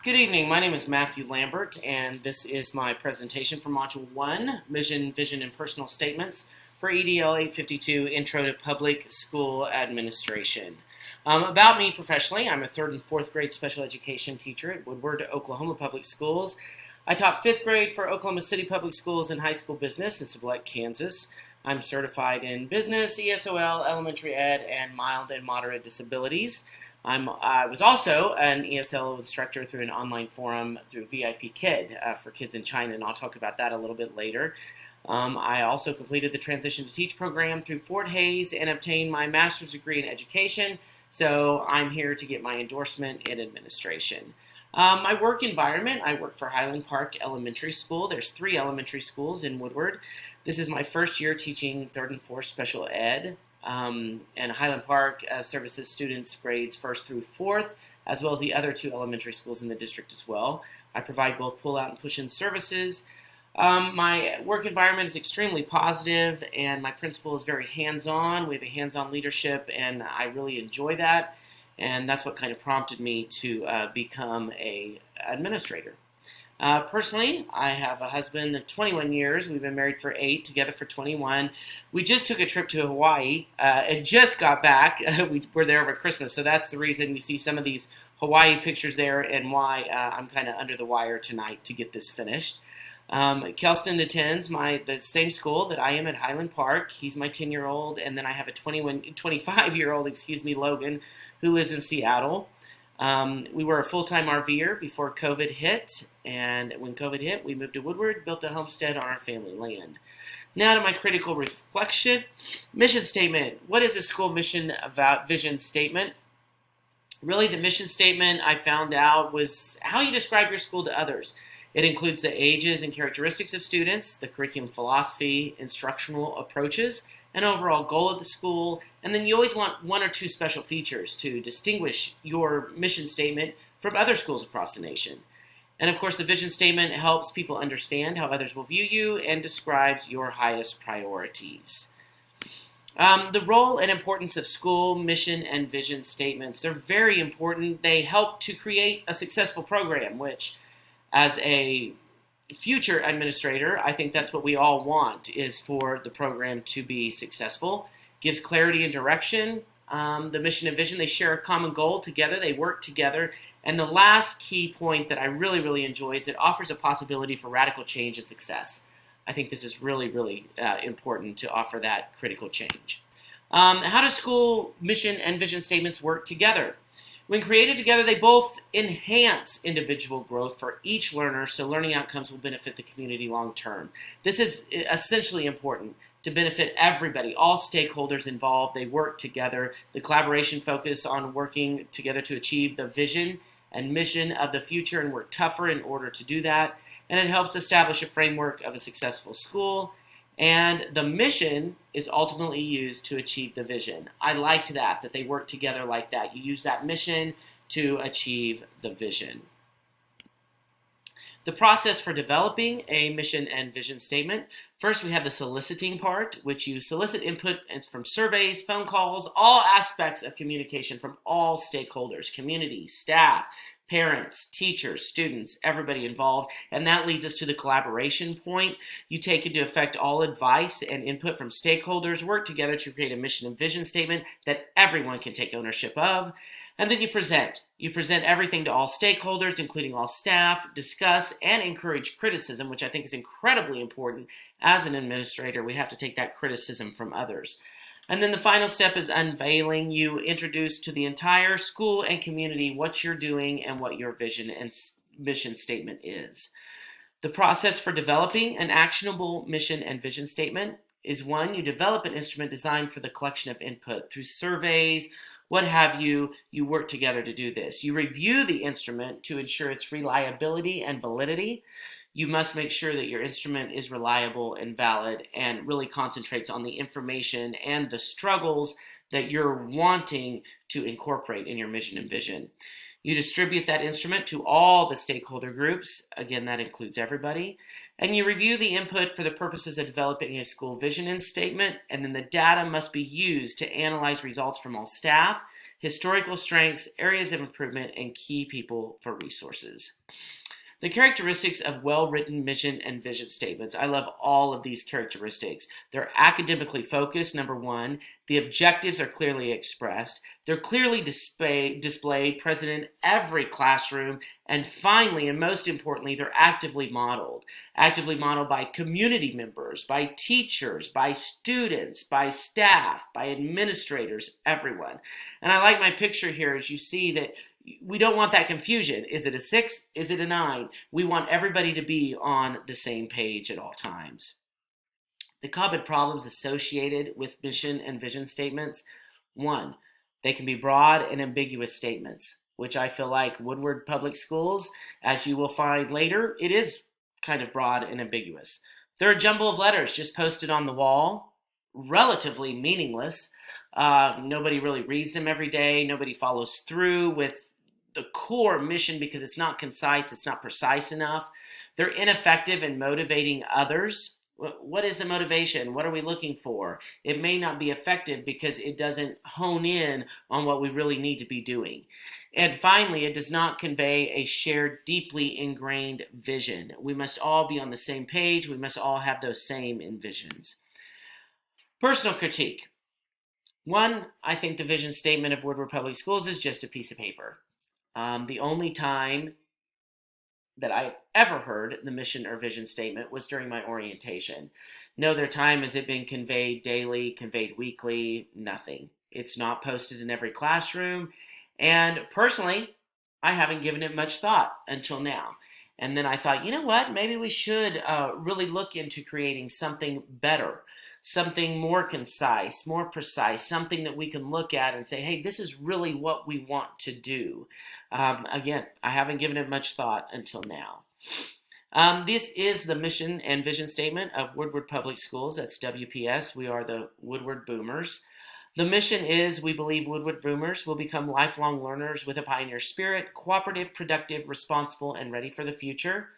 Good evening. My name is Matthew Lambert, and this is my presentation for Module 1, Mission, Vision, and Personal Statements for EDL 852, Intro to Public School Administration. About me professionally, I'm a 3rd and 4th grade special education teacher at Woodward, Oklahoma Public Schools. I taught 5th grade for Oklahoma City Public Schools and high school business in Sublette, Kansas. I'm certified in business, ESOL, elementary ed, and mild and moderate disabilities. I was also an ESL instructor through an online forum through VIP Kid for kids in China, and I'll talk about that a little bit later. I also completed the Transition to Teach program through Fort Hays and obtained my master's degree in education, so I'm here to get my endorsement in administration. My work environment, I work for Highland Park Elementary School. There's 3 elementary schools in Woodward. This is my first year teaching 3rd and 4th special ed. And Highland Park services students grades 1st through 4th, as well as the other 2 elementary schools in the district as well. I provide both pull-out and push-in services. My work environment is extremely positive, and my principal is very hands-on. We have a hands-on leadership, and I really enjoy that. And that's what kind of prompted me to become an administrator. Personally, I have a husband of 21 years. We've been married for 8, together for 21. We just took a trip to Hawaii and just got back. We were there over Christmas, so that's the reason you see some of these Hawaii pictures there and why I'm kind of under the wire tonight to get this finished. Kelston attends the same school that I am at Highland Park. He's my 10-year-old, and then I have a 25-year-old, Logan, who lives in Seattle. We were a full-time RVer before COVID hit, and when COVID hit, we moved to Woodward, built a homestead on our family land. Now to my critical reflection. Mission statement. What is a school mission vision statement? Really, the mission statement I found out was how you describe your school to others. It includes the ages and characteristics of students, the curriculum philosophy, instructional approaches, an overall goal of the school, and then you always want 1 or 2 special features to distinguish your mission statement from other schools across the nation. And of course, the vision statement helps people understand how others will view you and describes your highest priorities. The role and importance of school mission and vision statements, they're very important. They help to create a successful program, which as a future administrator, I think that's what we all want, is for the program to be successful. Gives clarity and direction. The mission and vision, they share a common goal together. They work together. And the last key point that I really enjoy is it offers a possibility for radical change and success. I think this is really important to offer that critical change. How do school mission and vision statements work together? When created together, they both enhance individual growth for each learner, so learning outcomes will benefit the community long term. This is essentially important to benefit everybody, all stakeholders involved. They work together. The collaboration focus on working together to achieve the vision and mission of the future and work tougher in order to do that. And it helps establish a framework of a successful school. And the mission is ultimately used to achieve the vision. I liked that they work together like that. You use that mission to achieve the vision. The process for developing a mission and vision statement. First, we have the soliciting part, which you solicit input from surveys, phone calls, all aspects of communication from all stakeholders, community, staff, parents, teachers, students, everybody involved, and that leads us to the collaboration point. You take into effect all advice and input from stakeholders, work together to create a mission and vision statement that everyone can take ownership of, and then you present. You present everything to all stakeholders, including all staff, discuss and encourage criticism, which I think is incredibly important. As an administrator, we have to take that criticism from others. And then the final step is unveiling. You introduce to the entire school and community what you're doing and what your vision and mission statement is. The process for developing an actionable mission and vision statement is 1, you develop an instrument designed for the collection of input through surveys, what have you. You work together to do this. You review the instrument to ensure its reliability and validity. You must make sure that your instrument is reliable and valid and really concentrates on the information and the struggles that you're wanting to incorporate in your mission and vision. You distribute that instrument to all the stakeholder groups. Again, that includes everybody. And you review the input for the purposes of developing a school vision and statement. And then the data must be used to analyze results from all staff, historical strengths, areas of improvement, and key people for resources. The characteristics of well-written mission and vision statements. I love all of these characteristics. They're academically focused, number one. The objectives are clearly expressed. They're clearly displayed, present in every classroom. And finally, and most importantly, they're actively modeled. Actively modeled by community members, by teachers, by students, by staff, by administrators, everyone. And I like my picture here as you see that we don't want that confusion. Is it a 6? Is it a 9? We want everybody to be on the same page at all times. The common problems associated with mission and vision statements. 1, they can be broad and ambiguous statements, which I feel like Woodward Public Schools, as you will find later, it is kind of broad and ambiguous. They're a jumble of letters just posted on the wall, relatively meaningless. Nobody really reads them every day. Nobody follows through with the core mission because it's not concise, it's not precise enough. They're ineffective in motivating others. What is the motivation? What are we looking for? It may not be effective because it doesn't hone in on what we really need to be doing. And finally, it does not convey a shared, deeply ingrained vision. We must all be on the same page. We must all have those same envisions. Personal critique. 1, I think the vision statement of Woodward Public Schools is just a piece of paper. The only time that I've ever heard the mission or vision statement was during my orientation. No other time has it been conveyed daily, conveyed weekly, nothing. It's not posted in every classroom. And personally, I haven't given it much thought until now. And then I thought, you know what, maybe we should really look into creating something better, something more concise, more precise, something that we can look at and say, hey, this is really what we want to do. Again, I haven't given it much thought until now. This is the mission and vision statement of Woodward Public Schools. That's WPS. We are the Woodward Boomers. The mission is, we believe Woodward Boomers will become lifelong learners with a pioneer spirit, cooperative, productive, responsible, and ready for the future.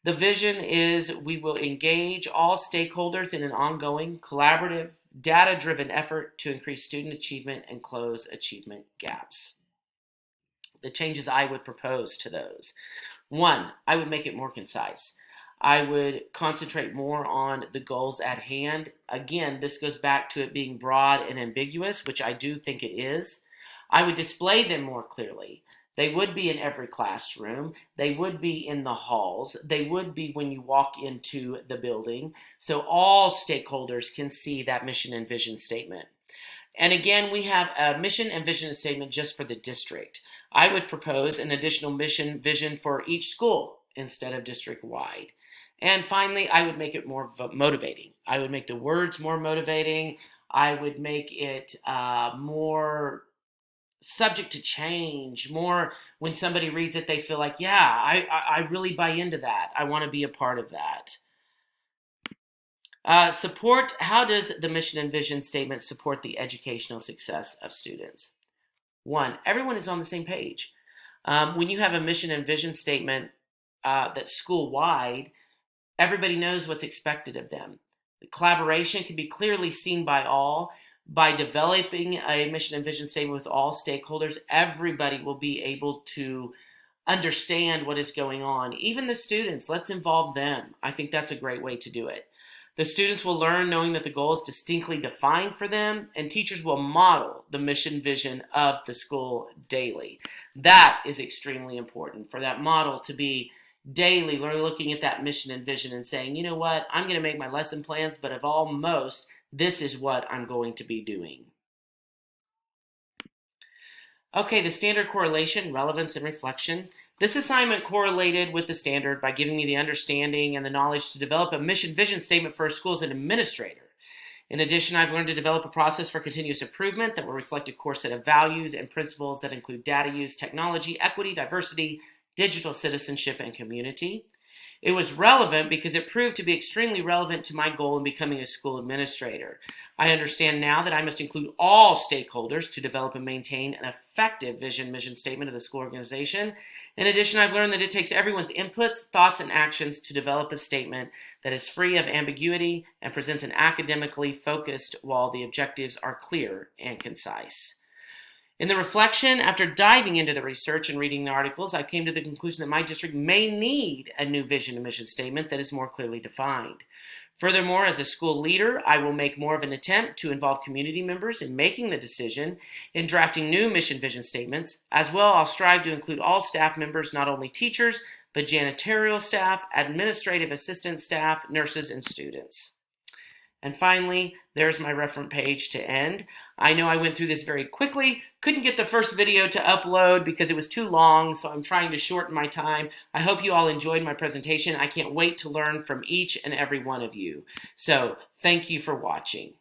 The vision is, we will engage all stakeholders in an ongoing, collaborative, data-driven effort to increase student achievement and close achievement gaps. The changes I would propose to those. 1, I would make it more concise. I would concentrate more on the goals at hand. Again, this goes back to it being broad and ambiguous, which I do think it is. I would display them more clearly. They would be in every classroom. They would be in the halls. They would be when you walk into the building. So all stakeholders can see that mission and vision statement. And again, we have a mission and vision statement just for the district. I would propose an additional mission vision for each school instead of district-wide. And finally, I would make it more motivating. I would make the words more motivating. I would make it more subject to change, more when somebody reads it, they feel like, yeah, I really buy into that. I want to be a part of that. Support, how does the mission and vision statement support the educational success of students? 1, everyone is on the same page. When you have a mission and vision statement that's school-wide, everybody knows what's expected of them. The collaboration can be clearly seen by all. By developing a mission and vision statement with all stakeholders, everybody will be able to understand what is going on. Even the students, let's involve them. I think that's a great way to do it. The students will learn knowing that the goal is distinctly defined for them, and teachers will model the mission vision of the school daily. That is extremely important, for that model to be daily looking at that mission and vision and saying, you know what, I'm going to make my lesson plans, but of all most, this is what I'm going to be doing. Okay, the standard correlation, relevance, and reflection. This assignment correlated with the standard by giving me the understanding and the knowledge to develop a mission vision statement for a school as an administrator. In addition, I've learned to develop a process for continuous improvement that will reflect a core set of values and principles that include data use, technology, equity, diversity, digital citizenship, and community. It was relevant because it proved to be extremely relevant to my goal in becoming a school administrator. I understand now that I must include all stakeholders to develop and maintain an effective mission statement of the school organization. In addition, I've learned that it takes everyone's inputs, thoughts, and actions to develop a statement that is free of ambiguity and presents an academically focused while the objectives are clear and concise. In the reflection, after diving into the research and reading the articles, I came to the conclusion that my district may need a new vision and mission statement that is more clearly defined. Furthermore, as a school leader, I will make more of an attempt to involve community members in making the decision in drafting new mission vision statements. As well, I'll strive to include all staff members, not only teachers, but janitorial staff, administrative assistant staff, nurses, and students. And finally, there's my reference page to end. I know I went through this very quickly, couldn't get the first video to upload because it was too long, so I'm trying to shorten my time. I hope you all enjoyed my presentation. I can't wait to learn from each and every one of you. So, thank you for watching.